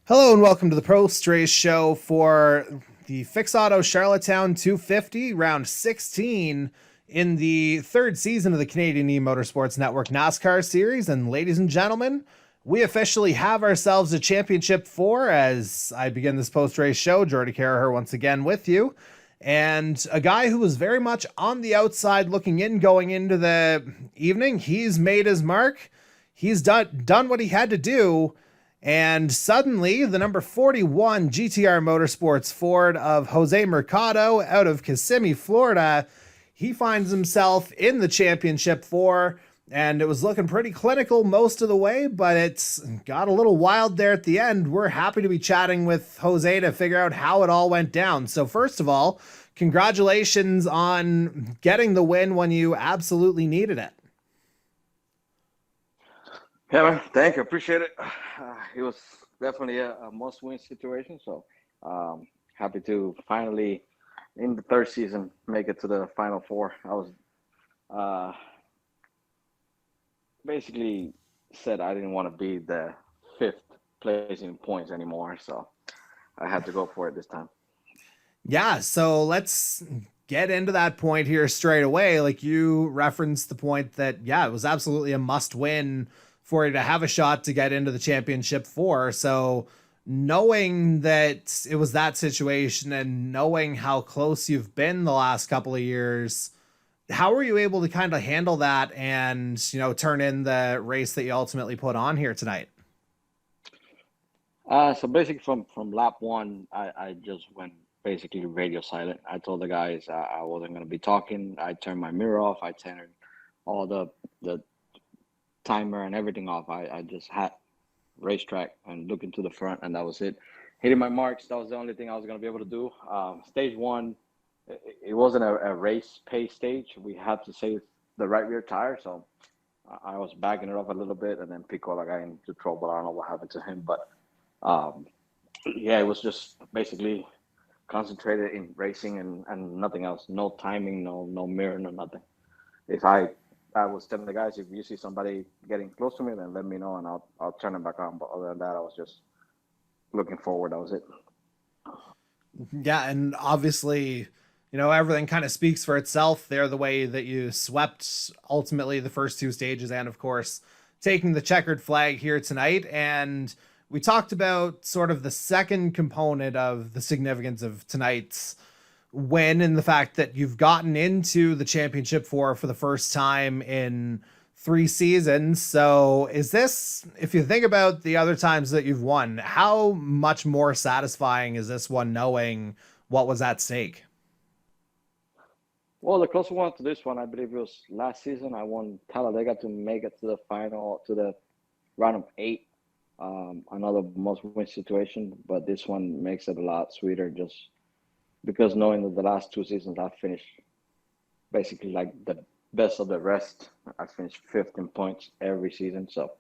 Hello and welcome to the Post Race Show for the Fix Auto Charlottetown 250, round 16 in the third season of the Canadian E-Motorsports Network NASCAR Series. And ladies and gentlemen, we officially have ourselves a championship four as I begin this post race show. Jordy Caraher once again with you. And a guy who was very much on the outside looking in going into the evening. He's made his mark. He's done what he had to do. And suddenly, the number 41 GTR Motorsports Ford of Jose Mercado out of Kissimmee, Florida, he finds himself in the championship four, and it was looking pretty clinical most of the way, but it's got a little wild there at the end. We're happy to be chatting with Jose to figure out how it all went down. So first of all, congratulations on getting the win when you absolutely needed it. Yeah, man. Thank you. Appreciate it. It was definitely a must-win situation. So happy to finally, in the third season, make it to the Final Four. I was basically said I didn't want to be the fifth place in points anymore. So I had to go for it this time. Yeah, so let's get into that point here straight away. Like you referenced the point that, yeah, it was absolutely a must win for you to have a shot to get into the championship four. So knowing that it was that situation and knowing how close you've been the last couple of years, how were you able to kind of handle that and, turn in the race that you ultimately put on here tonight? So basically from lap one, I just went basically radio silent. I told the guys I wasn't going to be talking. I turned my mirror off. I turned all the timer and everything off. I just had racetrack and looking to the front, and that was it. Hitting my marks, that was the only thing I was going to be able to do. Stage one, it wasn't a race pace stage. We had to save the right rear tire, so I was backing it up a little bit, and then Pico got into trouble. I don't know what happened to him, but yeah, it was just basically concentrated in racing and nothing else. No timing, no mirror, no nothing. If I was telling the guys, if you see somebody getting close to me, then let me know and I'll turn it back on. But other than that, I was just looking forward. That was it. Yeah, and obviously, everything kind of speaks for itself there, the way that you swept ultimately the first two stages and, of course, taking the checkered flag here tonight. And we talked about sort of the second component of the significance of tonight's win and the fact that you've gotten into the championship four for the first time in 3 seasons. So is this, if you think about the other times that you've won, how much more satisfying is this one knowing what was at stake? Well, the closest one to this one, I believe it was last season. I won Talladega to make it to the final, to the round of 8. Another must-win situation, but this one makes it a lot sweeter just because knowing that the last 2 seasons I finished basically like the best of the rest. I finished 15 points every season, so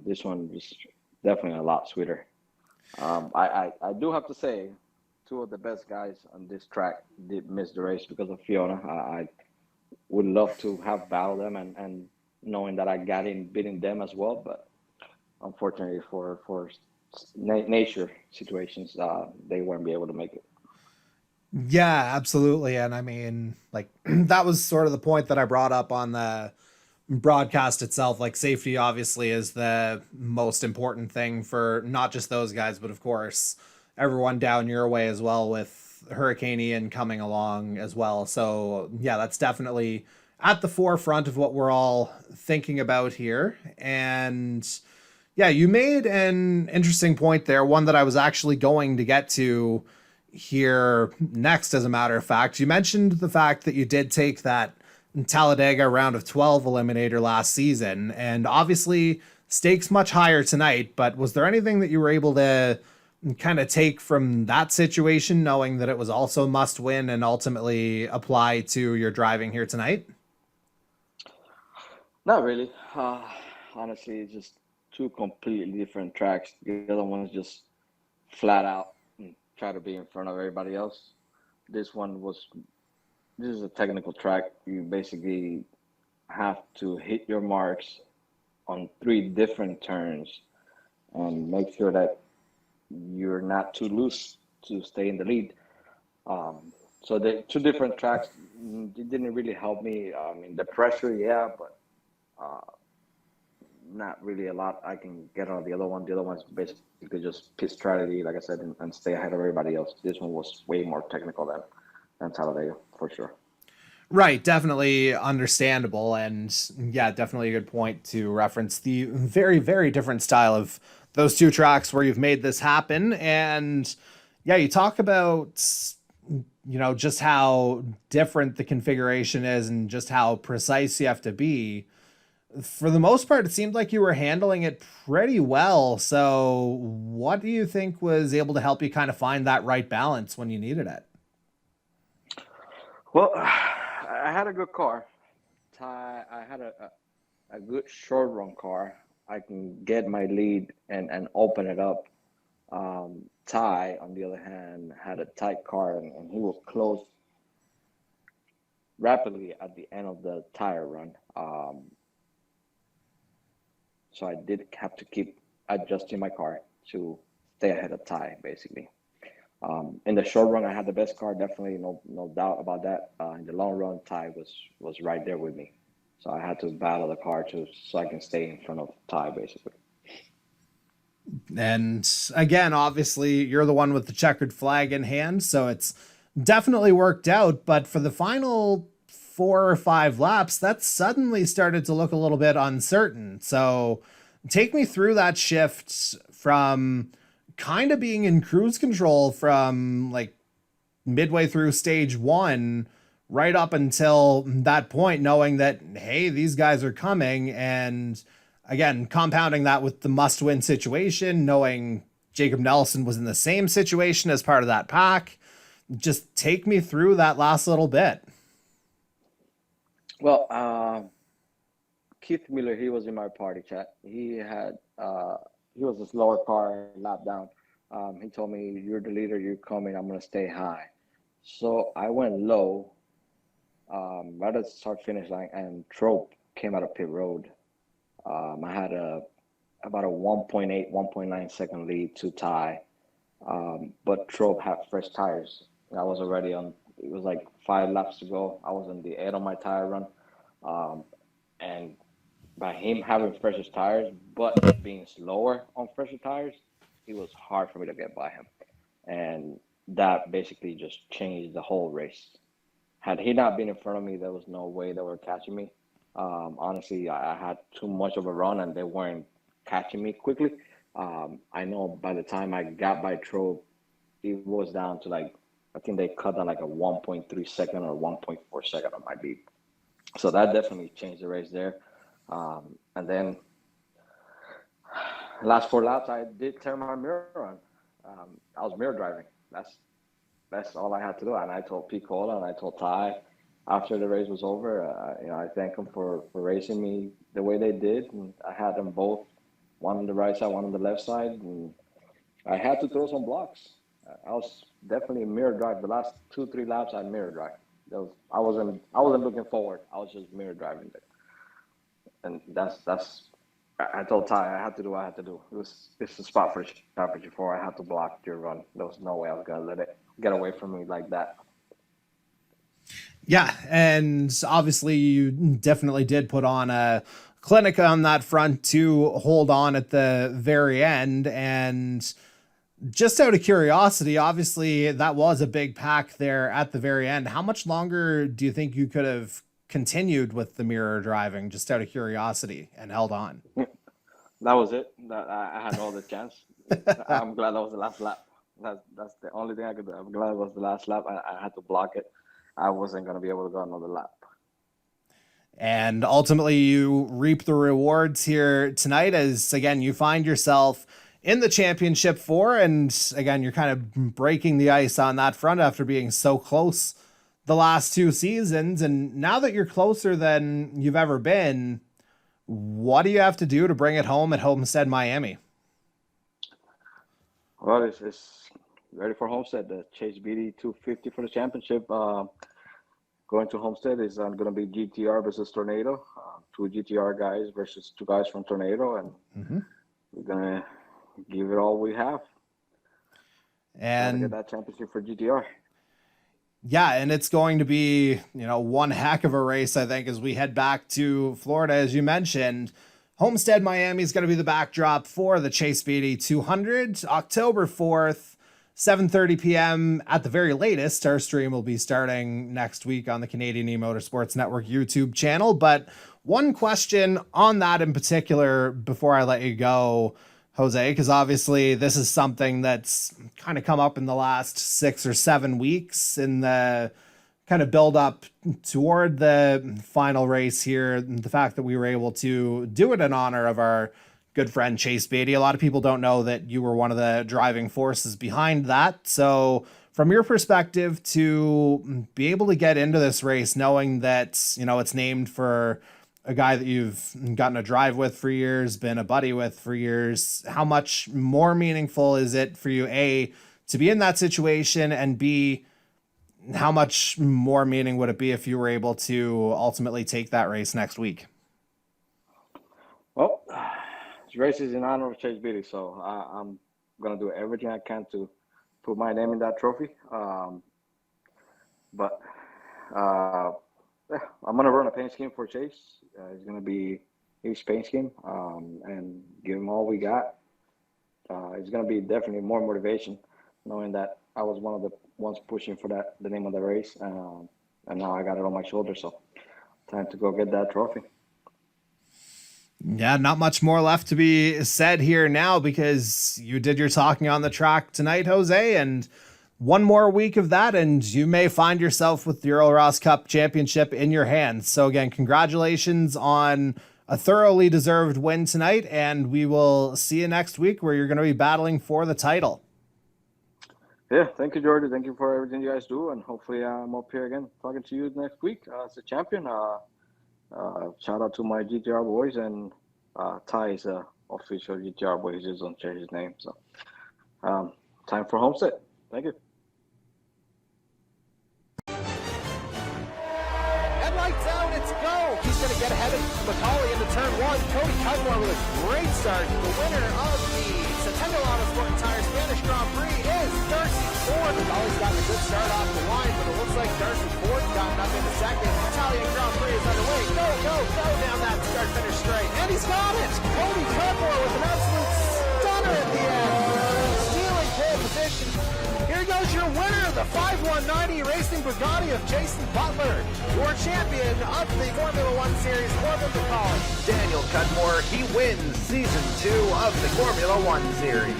this one is definitely a lot sweeter. I do have to say, two of the best guys on this track did miss the race because of Fiona. I would love to have battled them and knowing that I got in beating them as well, but unfortunately for nature situations, they weren't be able to make it. Yeah, absolutely. And I mean, like, that was sort of the point that I brought up on the broadcast itself. Like, safety obviously is the most important thing for not just those guys, but of course, everyone down your way as well, with Hurricane Ian coming along as well. So, yeah, that's definitely at the forefront of what we're all thinking about here. And yeah, you made an interesting point there, one that I was actually going to get to here next. As a matter of fact, you mentioned the fact that you did take that Talladega round of 12 eliminator last season, and obviously stakes much higher tonight, but was there anything that you were able to kind of take from that situation, knowing that it was also must win and ultimately apply to your driving here tonight? Not really. Honestly, it's just two completely different tracks. The other one is just flat out and try to be in front of everybody else. This one was, this is a technical track. You basically have to hit your marks on 3 different turns and make sure that you're not too loose to stay in the lead. So the two different tracks, it didn't really help me. I mean, the pressure, yeah, but uh, not really a lot I can get on the other one. The other one's basically just pit strategy, like I said, and stay ahead of everybody else. This one was way more technical than Talladega, for sure. Right, definitely understandable. And yeah, definitely a good point to reference the very, very different style of those two tracks where you've made this happen. And yeah, you talk about, just how different the configuration is and just how precise you have to be. For the most part, it seemed like you were handling it pretty well. So, what do you think was able to help you kind of find that right balance when you needed it? Well, I had a good car. I had a good short run car. I can get my lead and open it up. Ty, on the other hand, had a tight car and he will close rapidly at the end of the tire run. So I did have to keep adjusting my car to stay ahead of Ty, basically. In the short run, I had the best car, definitely, no doubt about that. In the long run, Ty was right there with me, so I had to battle the car so I can stay in front of Ty, basically. And again, obviously, you're the one with the checkered flag in hand, so it's definitely worked out. But for the final 4 or 5 laps, that suddenly started to look a little bit uncertain. So take me through that shift from kind of being in cruise control from like midway through stage one right up until that point, knowing that, hey, these guys are coming. And again, compounding that with the must win situation, knowing Jacob Nelson was in the same situation as part of that pack. Just take me through that last little bit. Well, Keith Miller, he was in my party chat. He was a slower car lap down. He told me, "You're the leader. You're coming. I'm gonna stay high." So I went low, right at the start finish line, and Trope came out of pit road. I had about a 1.8, 1.9 second lead to Ty, but Trope had fresh tires. I was already on. It was like 5 laps to go. I was on the 8 on my tire run, and by him having fresher tires, but being slower on fresher tires, it was hard for me to get by him. And that basically just changed the whole race. Had he not been in front of me, there was no way they were catching me. Honestly, I had too much of a run and they weren't catching me quickly. I know by the time I got by Trope, it was down to like, I think they cut down like a 1.3 second or 1.4 second on my lead. So that definitely changed the race there. And then last 4 laps, I did turn my mirror on. I was mirror driving. That's all I had to do. And I told Pete Cola and I told Ty after the race was over, I thank them for racing me the way they did. And I had them both, one on the right side, one on the left side. And I had to throw some blocks. I was definitely mirror drive. The last 2-3 laps, I mirror drive. I wasn't looking forward. I was just mirror driving it. And that's I told Ty I had to do what I had to do. It's a spot for the championship before I had to block your run. There was no way I was gonna let it get away from me like that. Yeah, and obviously you definitely did put on a clinic on that front to hold on at the very end. And just out of curiosity, obviously that was a big pack there at the very end. How much longer do you think you could have continued with the mirror driving, just out of curiosity, and held on? That was it. That I had no other chance. I'm glad that was the last lap. That's the only thing I could do. I'm glad it was the last lap. I had to block it. I wasn't going to be able to go another lap. And ultimately, you reap the rewards here tonight as, again, you find yourself in the championship four. And again, you're kind of breaking the ice on that front after being so close the last 2 seasons. And now that you're closer than you've ever been, what do you have to do to bring it home at Homestead, Miami? Well, it's ready for Homestead. The Chase Beaty 250 for the championship. Going to Homestead is going to be GTR versus Tornado. 2 GTR guys versus 2 guys from Tornado. And we're going to give it all we have. And get that championship for GTR. Yeah, and it's going to be, one heck of a race, I think, as we head back to Florida, as you mentioned. Homestead, Miami is going to be the backdrop for the Chase Beaty 200, October 4th, 7:30 p.m. at the very latest. Our stream will be starting next week on the Canadian E-Motorsports Network YouTube channel. But one question on that in particular before I let you go, Jose, because obviously this is something that's kind of come up in the last 6 or 7 weeks in the kind of build up toward the final race here. The fact that we were able to do it in honor of our good friend Chase Beaty. A lot of people don't know that you were one of the driving forces behind that. So from your perspective, to be able to get into this race knowing that, it's named for a guy that you've gotten to drive with for years, been a buddy with for years, how much more meaningful is it for you, A, to be in that situation, and B, how much more meaning would it be if you were able to ultimately take that race next week? Well, this race is in honor of Chase Beaty, so I'm going to do everything I can to put my name in that trophy. But I'm going to run a paint scheme for Chase. It's going to be his paint scheme and give him all we got. It's going to be definitely more motivation knowing that I was one of the ones pushing for the name of the race. And now I got it on my shoulder. So time to go get that trophy. Yeah, not much more left to be said here now because you did your talking on the track tonight, Jose, and one more week of that, and you may find yourself with the Earl Ross Cup championship in your hands. So again, congratulations on a thoroughly deserved win tonight, and we will see you next week where you're going to be battling for the title. Yeah, thank you, Jordy. Thank you for everything you guys do, and hopefully I'm up here again talking to you next week as a champion. Shout out to my GTR boys, and Ty is the official GTR boy. He just don't change his name. So time for Homestead. Thank you. Lights out, it's go! He's going to get ahead of McCauley into turn 1. Cody Cudmore with a great start. The winner of the Sept Sport and Tire Spanish Grand Prix is Darcy Ford. McCauley's gotten a good start off the line, but it looks like Darcy Ford's gotten up into second. Italian Grand Prix is underway. Go, go, go down that start-finish straight. And he's got it! Cody Cudmore with an absolute stunner at the end. Stealing pole position. Here goes your winner, the 5190 Racing Bugatti of Jason Butler, your champion of the Formula One Series, Corbin McCauley. Daniel Cudmore, he wins Season 2 of the Formula One Series.